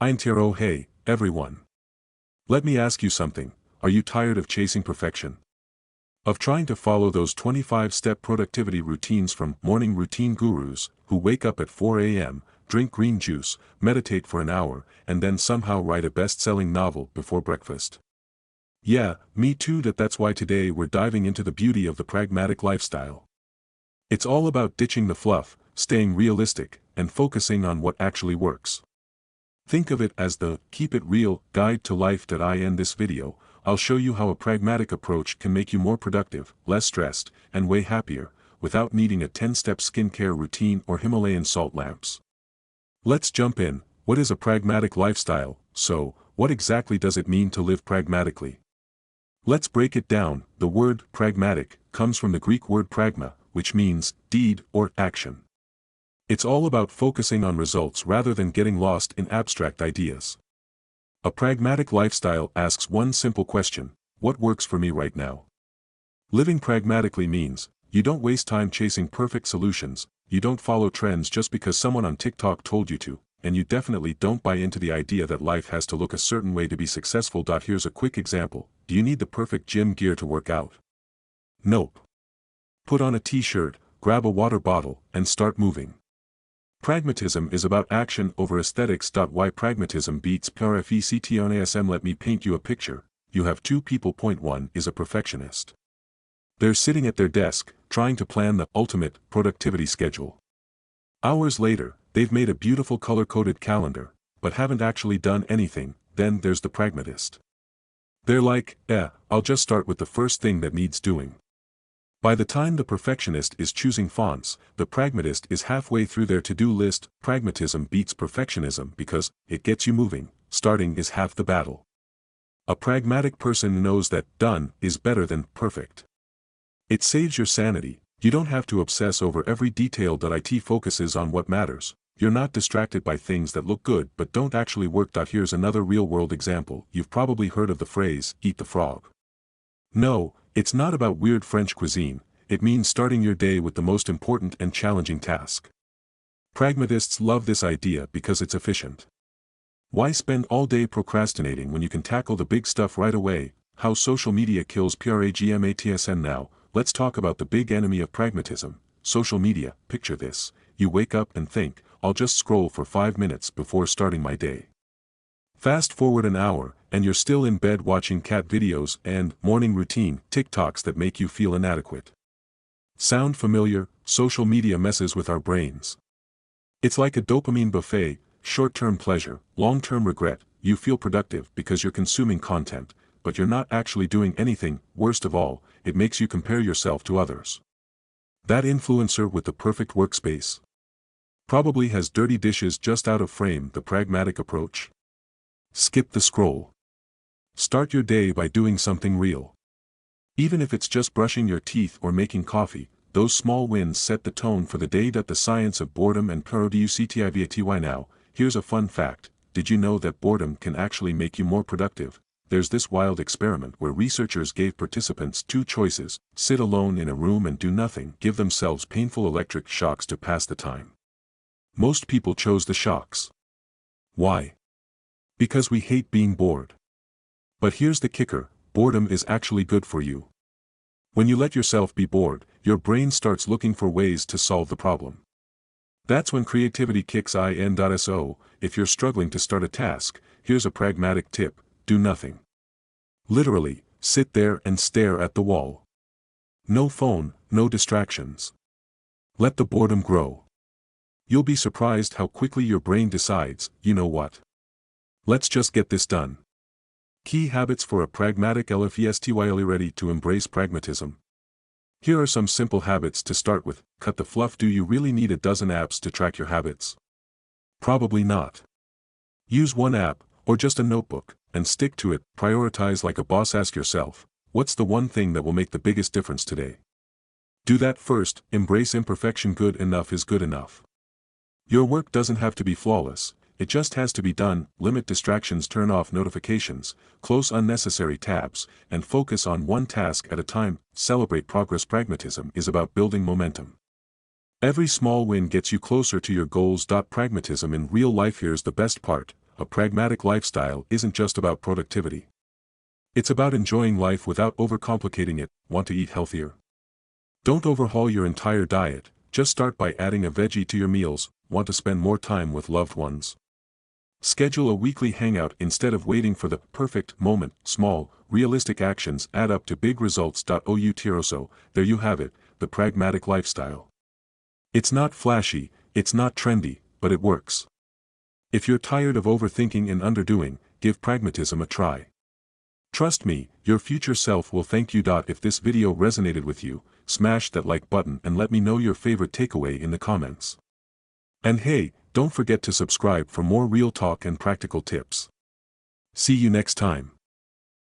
Oh hey, everyone. Let me ask you something, are you tired of chasing perfection? Of trying to follow those 25-step productivity routines from morning routine gurus, who wake up at 4 a.m., drink green juice, meditate for an hour, and then somehow write a best-selling novel before breakfast? Yeah, me too. That's why today we're diving into the beauty of the pragmatic lifestyle. It's all about ditching the fluff, staying realistic, and focusing on what actually works. Think of it as the Keep It Real guide to life. In this video, I'll show you how a pragmatic approach can make you more productive, less stressed, and way happier, without needing a 10-step skincare routine or Himalayan salt lamps. Let's jump in. What is a pragmatic lifestyle? So, what exactly does it mean to live pragmatically? Let's break it down. The word pragmatic comes from the Greek word pragma, which means deed or action. It's all about focusing on results rather than getting lost in abstract ideas. A pragmatic lifestyle asks one simple question: what works for me right now? Living pragmatically means, you don't waste time chasing perfect solutions, you don't follow trends just because someone on TikTok told you to, and you definitely don't buy into the idea that life has to look a certain way to be successful. Here's a quick example. Do you need the perfect gym gear to work out? Nope. Put on a t-shirt, grab a water bottle, and start moving. Pragmatism is about action over aesthetics. Why pragmatism beats perfectionism? Let me paint you a picture. You have two people. Point one is a perfectionist. They're sitting at their desk, trying to plan the ultimate productivity schedule. Hours later, they've made a beautiful color-coded calendar, but haven't actually done anything. Then there's the pragmatist. They're like, I'll just start with the first thing that needs doing. By the time the perfectionist is choosing fonts, the pragmatist is halfway through their to-do list. Pragmatism beats perfectionism because it gets you moving. Starting is half the battle. A pragmatic person knows that done is better than perfect. It saves your sanity. You don't have to obsess over every detail. It focuses on what matters. You're not distracted by things that look good but don't actually work. Here's another real-world example. You've probably heard of the phrase, eat the frog. No, it's not about weird French cuisine, it means starting your day with the most important and challenging task. Pragmatists love this idea because it's efficient. Why spend all day procrastinating when you can tackle the big stuff right away? How social media kills pragmatism. Now, let's talk about the big enemy of pragmatism, social media. Picture this: you wake up and think, I'll just scroll for 5 minutes before starting my day. Fast forward an hour, and you're still in bed watching cat videos and morning routine TikToks that make you feel inadequate. Sound familiar? Social media messes with our brains. It's like a dopamine buffet: short-term pleasure, long-term regret. You feel productive because you're consuming content, but you're not actually doing anything. Worst of all, it makes you compare yourself to others. That influencer with the perfect workspace probably has dirty dishes just out of frame. The pragmatic approach: skip the scroll. Start your day by doing something real. Even if it's just brushing your teeth or making coffee, those small wins set the tone for the day. The science of boredom and productivity. Now, here's a fun fact. Did you know that boredom can actually make you more productive? There's this wild experiment where researchers gave participants two choices: sit alone in a room and do nothing, give themselves painful electric shocks to pass the time. Most people chose the shocks. Why? Because we hate being bored. But here's the kicker: boredom is actually good for you. When you let yourself be bored, your brain starts looking for ways to solve the problem. That's when creativity kicks in. So, if you're struggling to start a task, here's a pragmatic tip: do nothing. Literally, sit there and stare at the wall. No phone, no distractions. Let the boredom grow. You'll be surprised how quickly your brain decides, you know what? Let's just get this done. Key habits for a pragmatic lifestyle. Ready to embrace pragmatism? Here are some simple habits to start with. Cut the fluff. Do you really need a dozen apps to track your habits? Probably not. Use one app, or just a notebook, and stick to it. Prioritize like a boss. Ask yourself, what's the one thing that will make the biggest difference today? Do that first. Embrace imperfection. Good enough is good enough. Your work doesn't have to be flawless. It just has to be done. Limit distractions. Turn off notifications, close unnecessary tabs, and focus on one task at a time. Celebrate progress. Pragmatism is about building momentum. Every small win gets you closer to your goals. Pragmatism in real life. Here's the best part: a pragmatic lifestyle isn't just about productivity. It's about enjoying life without overcomplicating it. Want to eat healthier? Don't overhaul your entire diet, just start by adding a veggie to your meals. Want to spend more time with loved ones? Schedule a weekly hangout instead of waiting for the perfect moment. Small, realistic actions add up to big results. So, there you have it, the pragmatic lifestyle. It's not flashy, it's not trendy, but it works. If you're tired of overthinking and underdoing, give pragmatism a try. Trust me, your future self will thank you. If this video resonated with you, smash that like button and let me know your favorite takeaway in the comments. And hey, don't forget to subscribe for more real talk and practical tips. See you next time.